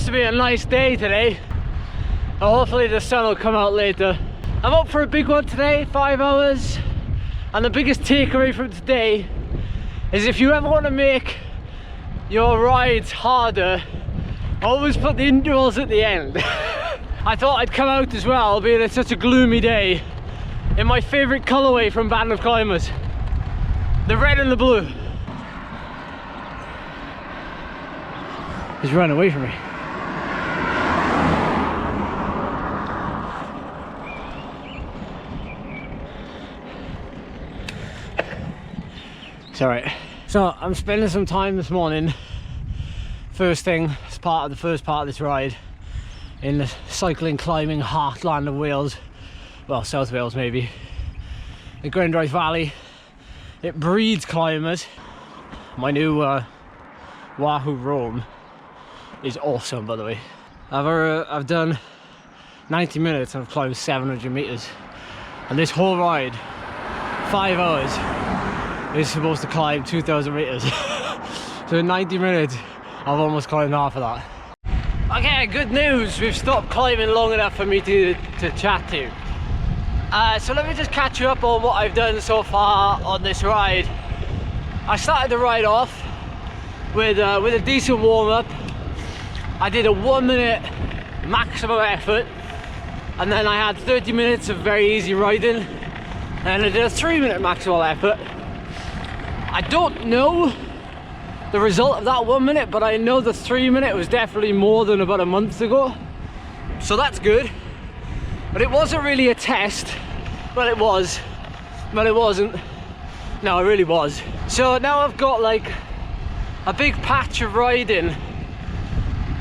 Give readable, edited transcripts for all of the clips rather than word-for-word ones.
supposed to be a nice day today. Hopefully the sun will come out later. I'm up for a big one today, 5 hours. And the biggest takeaway from today is if you ever want to make your rides harder, always put the intervals at the end. I thought I'd come out as well, being it's such a gloomy day, in my favourite colourway from Band of Climbers, the red and the blue. He's running away from me. It's alright. So I'm spending some time this morning, first thing, as part of the first part of this ride, in the cycling climbing heartland of Wales. Well, South Wales maybe. The Grendrith Valley. It breeds climbers. My new Wahoo Roam is awesome, by the way. I've done 90 minutes and I've climbed 700 meters. And this whole ride, 5 hours, is supposed to climb 2,000 meters. So in 90 minutes, I've almost climbed half of that. Okay, good news. We've stopped climbing long enough for me to chat to. So let me just catch you up on what I've done so far on this ride. I started the ride off with a decent warm-up. I did a 1 minute maximum effort, and then I had 30 minutes of very easy riding, and I did a 3 minute maximal effort. I don't know the result of that 1 minute, but I know the 3 minute was definitely more than about a month ago, so that's good. But it wasn't really a test. Well, it was, but it wasn't. No, it really was. So now I've got like a big patch of riding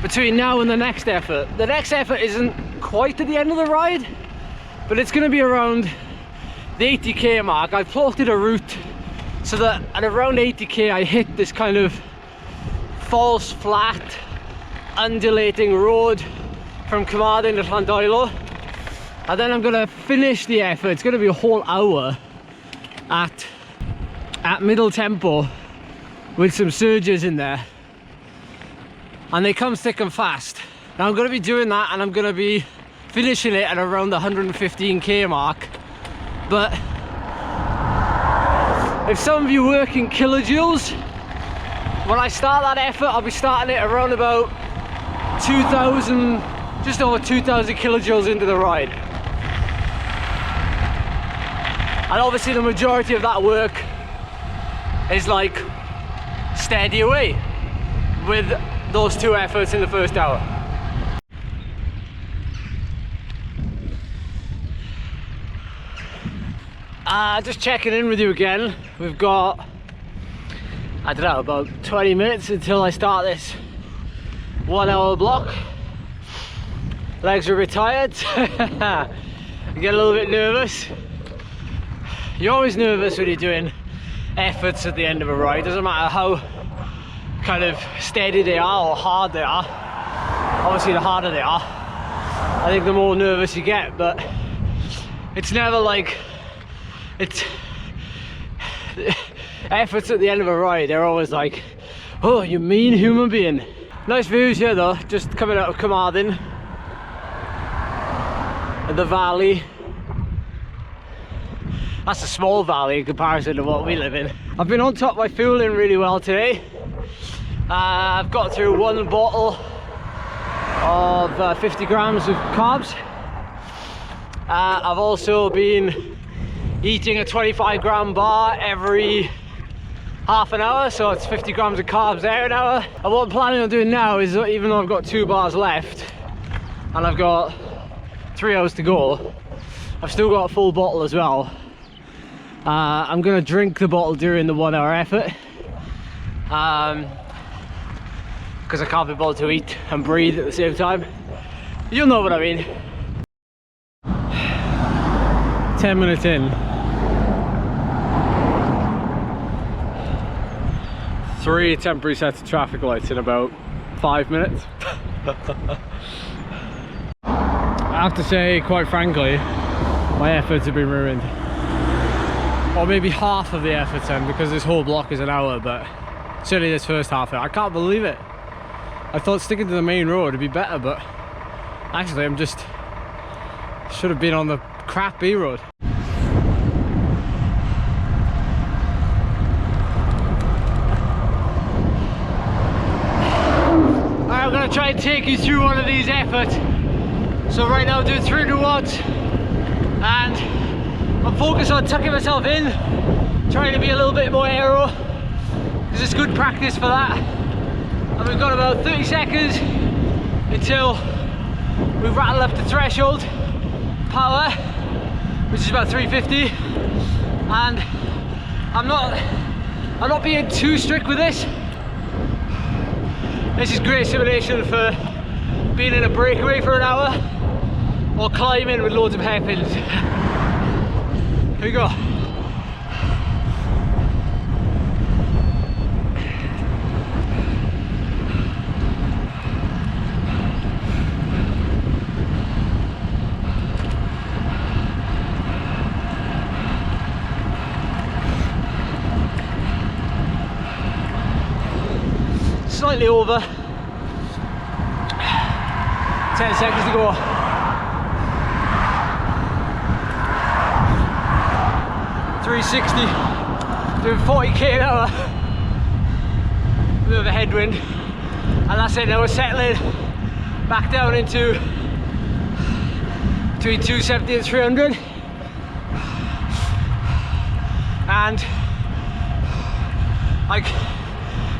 between now and the next effort. The next effort isn't quite at the end of the ride, but it's going to be around the 80k mark. I've plotted a route so that at around 80k I hit this kind of false flat undulating road from Carmarthen to Llandilo, and then I'm going to finish the effort. It's going to be a whole hour at middle tempo with some surges in there, and they come thick and fast. Now I'm going to be doing that, and I'm going to be finishing it at around the 115k mark. But if some of you work in kilojoules, when I start that effort, I'll be starting it around about 2,000, just over 2,000 kilojoules into the ride. And obviously the majority of that work is like steady away with those two efforts in the first hour. Just checking in with you again. We've got, I don't know, about 20 minutes until I start this 1 hour block. Legs are a bit tired. I get a little bit nervous. You're always nervous when you're doing efforts at the end of a ride. Doesn't matter how kind of steady they are or hard they are. Obviously the harder they are, I think the more nervous you get, but it's never like, it's efforts at the end of a ride, they're always like, oh, you mean human being. Nice views here though, just coming out of Carmarthen and the valley. That's a small valley in comparison to what we live in. I've been on top by fueling really well today. I've got through 1 bottle of 50 grams of carbs. I've also been eating a 25 gram bar every half an hour, so it's 50 grams of carbs there an hour. And what I'm planning on doing now is, even though I've got 2 bars left and I've got 3 hours to go, I've still got a full bottle as well. I'm going to drink the bottle during the 1 hour effort, because I can't be bothered to eat and breathe at the same time. You'll know what I mean. 10 minutes in. 3 temporary sets of traffic lights in about 5 minutes. I have to say, quite frankly, my efforts have been ruined. Or maybe half of the efforts then, because this whole block is an hour, but certainly this first half, I can't believe it. I thought sticking to the main road would be better, but actually I'm just should have been on the crap B road. Alright, I'm gonna try and take you through one of these efforts. So right now I'm doing 300 watts and I'm focused on tucking myself in, trying to be a little bit more aero because it's good practice for that. And we've got about 30 seconds until we rattle up the threshold power, which is about 350. And I'm not being too strict with this. This is great simulation for being in a breakaway for an hour or climbing with loads of hairpins. Here we go. Slightly over. 10 seconds to go. .360, doing 40k an hour. A bit of a headwind, and that's it. Now we're settling back down into between 270 and 300, and like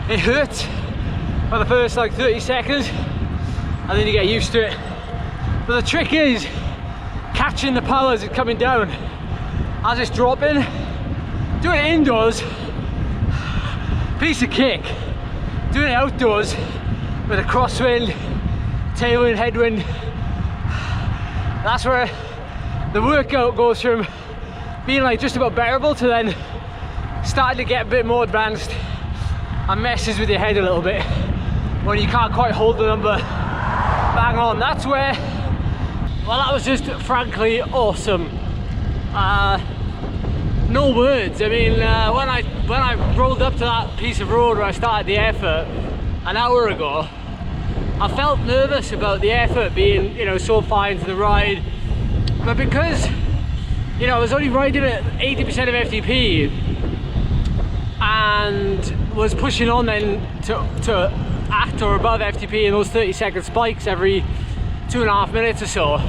it hurts for the first like 30 seconds, and then you get used to it. But the trick is catching the power as it's coming down. As it's dropping, doing it indoors, piece of cake. Doing it outdoors with a crosswind, tailwind, headwind, that's where the workout goes from being like just about bearable to then starting to get a bit more advanced and messes with your head a little bit when you can't quite hold the number bang on. That's where, well, that was just frankly awesome. No words. I mean, when I rolled up to that piece of road where I started the effort an hour ago, I felt nervous about the effort being, you know, so far into the ride. But because, you know, I was only riding at 80% of FTP and was pushing on then to at or above FTP in those 30-second spikes every 2.5 minutes or so,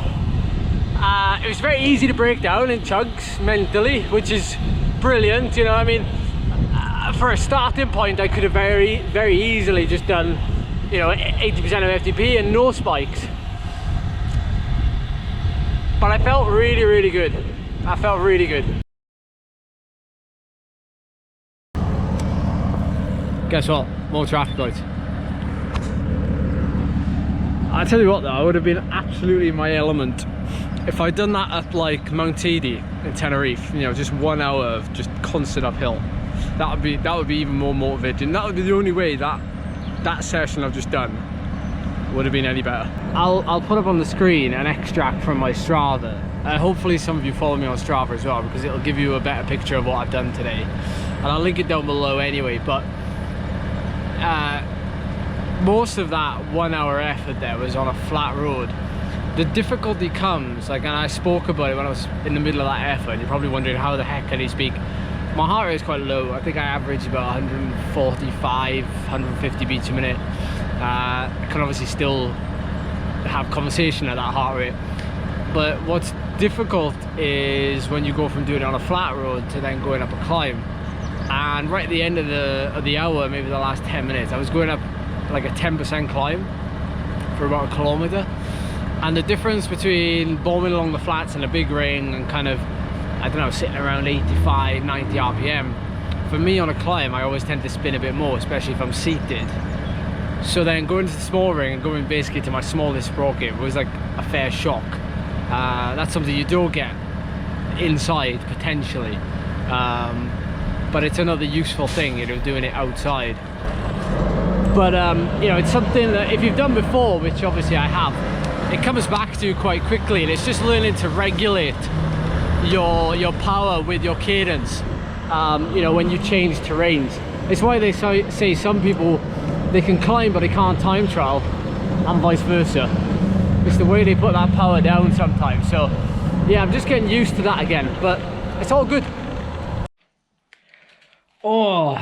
it was very easy to break down in chunks mentally, which is brilliant. You know, I mean, for a starting point I could have very easily just done, you know, 80% of FTP and no spikes, but I felt really good. I felt really good. Guess what? More traffic lights. I tell you what though, I would have been absolutely in my element if I'd done that at like Mount Teedy in Tenerife, you know, just 1 hour of just constant uphill. That would be even more motivating. That would be the only way that session I've just done would have been any better. I'll put up on the screen an extract from my Strava. Hopefully some of you follow me on Strava as well, because it'll give you a better picture of what I've done today. And I'll link it down below anyway, but most of that 1 hour effort there was on a flat road. The difficulty comes, like, and I spoke about it when I was in the middle of that effort, and you're probably wondering how the heck can he speak. My heart rate is quite low. I think I average about 145, 150 beats a minute. I can obviously still have conversation at that heart rate, but what's difficult is when you go from doing it on a flat road to then going up a climb. And right at the end of the hour, maybe the last 10 minutes, I was going up like a 10% climb for about 1 kilometer. And the difference between bombing along the flats in a big ring and kind of, I don't know, sitting around 85, 90 RPM, for me on a climb, I always tend to spin a bit more, especially if I'm seated. So then going to the small ring and going basically to my smallest sprocket was like a fair shock. That's something you don't get inside, potentially. But it's another useful thing, you know, doing it outside. But you know, it's something that if you've done before, which obviously I have, it comes back to quite quickly, and it's just learning to regulate your power with your cadence. You know, when you change terrains, it's why they say some people they can climb but they can't time trial, and vice versa. It's the way they put that power down sometimes. So yeah, I'm just getting used to that again, but it's all good. Oh,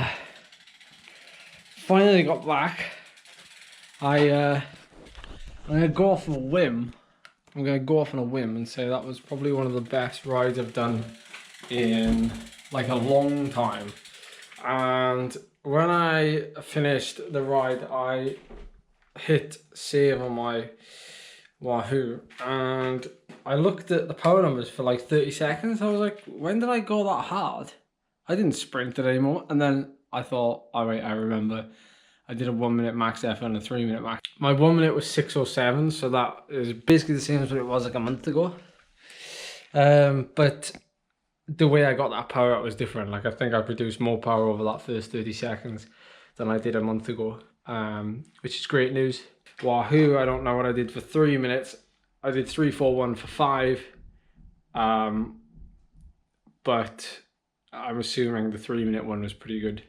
finally got back. I'm gonna go off on a whim. I'm gonna go off on a whim and say that was probably one of the best rides I've done in like a long time. And when I finished the ride, I hit save on my Wahoo, and I looked at the power numbers for like 30 seconds. I was like, when did I go that hard? I didn't sprint it anymore. And then I thought, all right, I remember. I did a 1 minute max effort and a 3 minute max. My 1 minute was 6:07, so that is basically the same as what it was like a month ago. But the way I got that power out was different. Like, I think I produced more power over that first 30 seconds than I did a month ago, which is great news. Wahoo, I don't know what I did for 3 minutes. I did 3:41 for 5, but I'm assuming the 3 minute one was pretty good.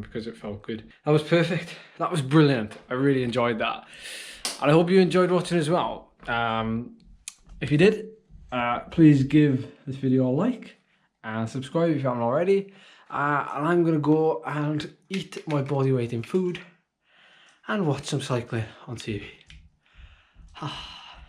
Because it felt good. That was perfect. That was brilliant. I really enjoyed that. And I hope you enjoyed watching as well. If you did, please give this video a like and subscribe if you haven't already. And I'm going to go and eat my body weight in food and watch some cycling on TV.